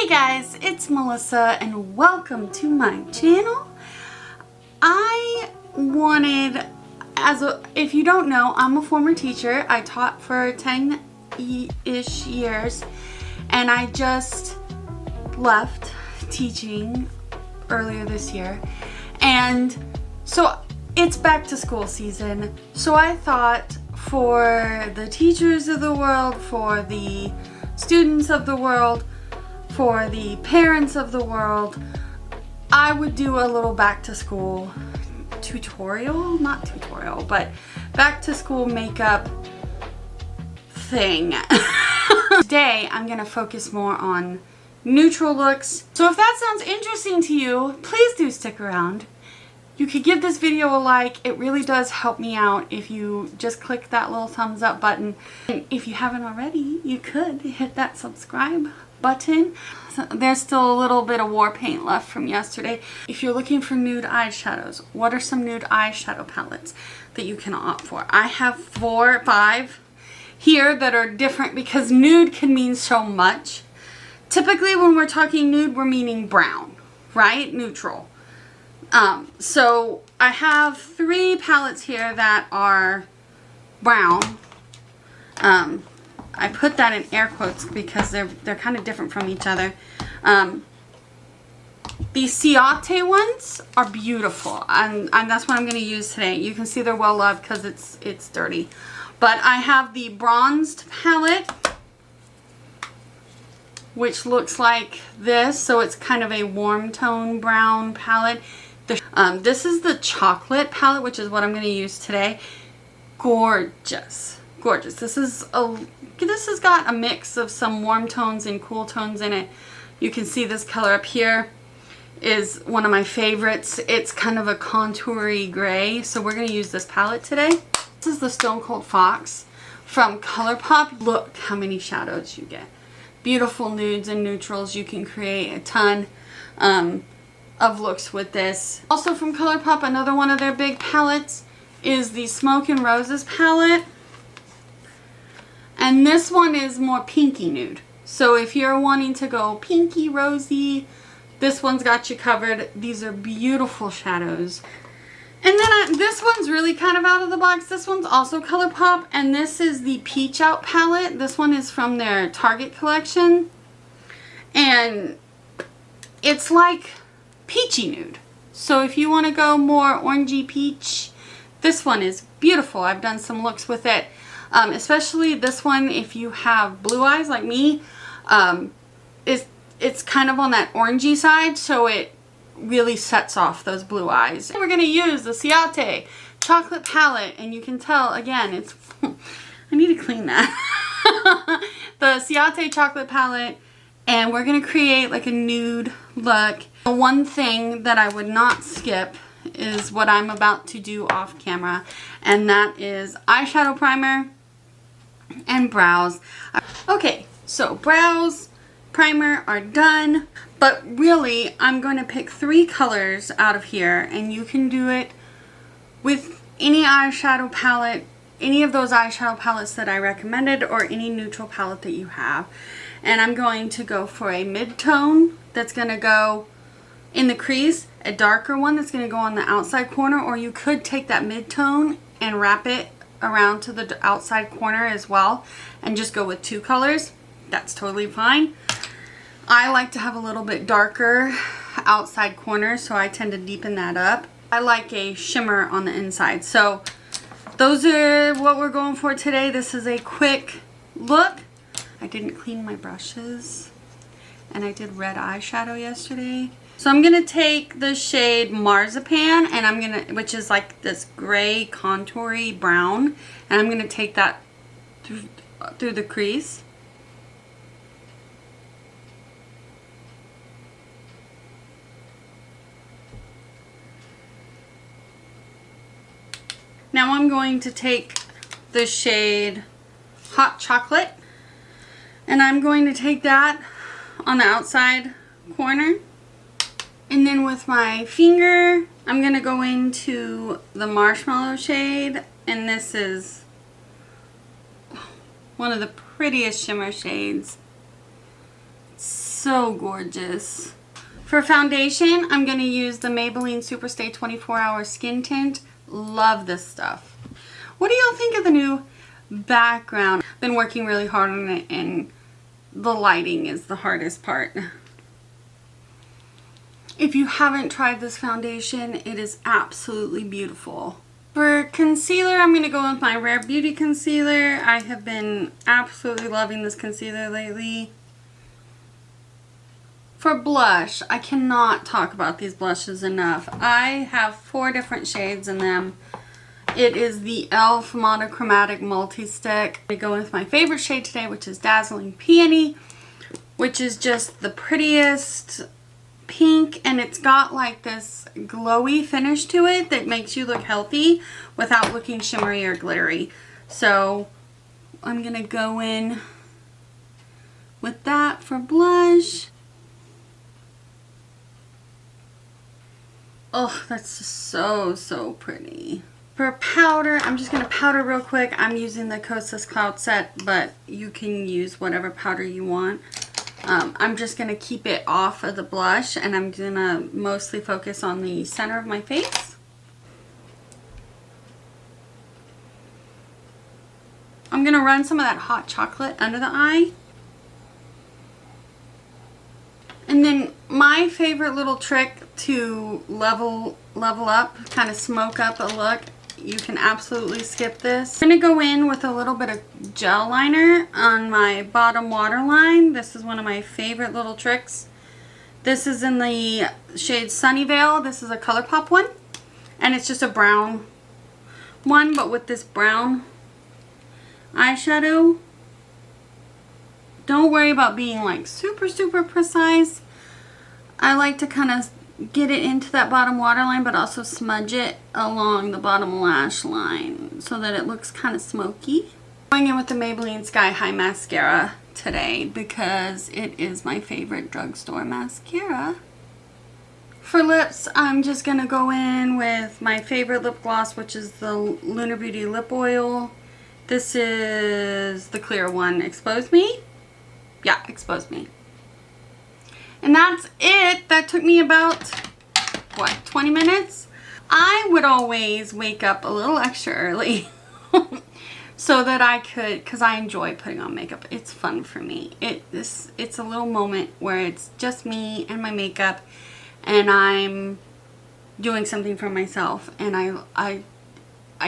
Hey guys, it's Melissa and welcome to my channel. If you don't know, I'm a former teacher. I taught for 10-ish years and I just left teaching earlier this year. And so it's back to school season. So I thought for the teachers of the world, for the students of the world, for the parents of the world, I would do a little back to school tutorial, not tutorial, but back to school makeup thing. Today I'm gonna focus more on neutral looks. So if that sounds interesting to you, please do stick around. You could give this video a like. It really does help me out if you just click that little thumbs up button. And if you haven't already, you could hit that subscribe button. So there's still a little bit of war paint left from yesterday. If you're looking for nude eyeshadows, what are some nude eyeshadow palettes that you can opt for? I have 4 or 5 here that are different because nude can mean so much. Typically when we're talking nude, we're meaning brown, right? Neutral. So I have 3 palettes here that are brown. I put that in air quotes because they're kind of different from each other. These Ciate ones are beautiful, and that's what I'm going to use today. You can see they're well loved because it's dirty. But I have the bronzed palette, which looks like this. So it's kind of a warm tone brown palette. This is the chocolate palette, which is what I'm going to use today. Gorgeous. Gorgeous. This has got a mix of some warm tones and cool tones in it. You can see this color up here is one of my favorites. It's kind of a contoury gray, so we're going to use this palette today. This is the Stone Cold Fox from ColourPop. Look how many shadows you get. Beautiful nudes and neutrals. You can create a ton of looks with this. Also from ColourPop, another one of their big palettes is the Smoke and Roses palette. And this one is more pinky nude. So if you're wanting to go pinky rosy, this one's got you covered. These are beautiful shadows. And then this one's really kind of out of the box. This one's also ColourPop, and this is the Peach Out palette. This one is from their Target collection. And it's like peachy nude. So if you want to go more orangey peach, this one is beautiful. I've done some looks with it. Especially this one, if you have blue eyes like me, it's kind of on that orangey side, so it really sets off those blue eyes. We're going to use the Ciate chocolate palette, and you can tell, again, it's, I need to clean that. The Ciate chocolate palette, and we're going to create like a nude look. The one thing that I would not skip is what I'm about to do off camera, and that is eyeshadow primer and brows. Okay, so brows, primer are done, but really I'm going to pick 3 colors out of here, and you can do it with any eyeshadow palette, any of those eyeshadow palettes that I recommended, or any neutral palette that you have. And I'm going to go for a mid-tone that's going to go in the crease, a darker one that's going to go on the outside corner, or you could take that mid-tone and wrap it around to the outside corner as well and just go with 2 colors. That's totally fine. I like to have a little bit darker outside corner, so I tend to deepen that up. I like a shimmer on the inside. So those are what we're going for today. This is a quick look. I didn't clean my brushes, and I did red eyeshadow yesterday. So I'm going to take the shade Marzipan, and which is like this gray contoury brown, and I'm going to take that through the crease. Now I'm going to take the shade Hot Chocolate, and I'm going to take that on the outside corner. And then with my finger, I'm going to go into the Marshmallow shade, and this is one of the prettiest shimmer shades. It's so gorgeous. For foundation, I'm going to use the Maybelline Superstay 24-Hour Skin Tint. Love this stuff. What do y'all think of the new background? Been working really hard on it, and the lighting is the hardest part. If you haven't tried this foundation, it is absolutely beautiful. For concealer, I'm going to go with my Rare Beauty concealer. I have been absolutely loving this concealer lately. For blush, I cannot talk about these blushes enough. I have 4 different shades in them. It is the e.l.f. Monochromatic Multi-Stick. I go with my favorite shade today, which is Dazzling Peony, which is just the prettiest pink, and it's got like this glowy finish to it that makes you look healthy without looking shimmery or glittery. So I'm gonna go in with that for blush. Oh, that's just so pretty. For powder, I'm just gonna powder real quick. I'm using the Kosas Cloud Set, but you can use whatever powder you want. I'm just going to keep it off of the blush, and I'm going to mostly focus on the center of my face. I'm going to run some of that hot chocolate under the eye. And then my favorite little trick to level up, kind of smoke up a look, you can absolutely skip this. I'm going to go in with a little bit of gel liner on my bottom waterline. This is one of my favorite little tricks. This is in the shade Sunnyvale. This is a ColourPop one. And it's just a brown one, but with this brown eyeshadow. Don't worry about being like super precise. I like to kind of get it into that bottom waterline, but also smudge it along the bottom lash line so that it looks kind of smoky. Going in with the Maybelline Sky High Mascara today because it is my favorite drugstore mascara. For lips, I'm just going to go in with my favorite lip gloss, which is the Lunar Beauty Lip Oil. This is the clear one. Expose Me? Yeah, Expose Me. And that's it. That took me about, what, 20 minutes? I would always wake up a little extra early so that I could, because I enjoy putting on makeup. It's fun for me. It's a little moment where it's just me and my makeup, and I'm doing something for myself, and I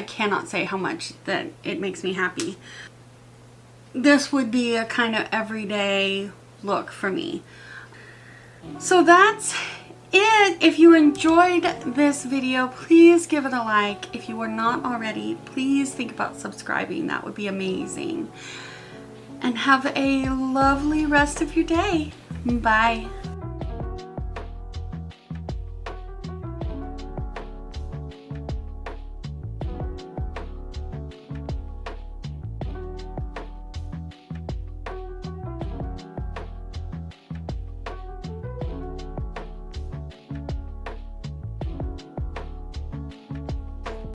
cannot say how much that it makes me happy. This would be a kind of everyday look for me. So that's it. If you enjoyed this video, please give it a like. If you are not already, please think about subscribing. That would be amazing. And have a lovely rest of your day. Bye.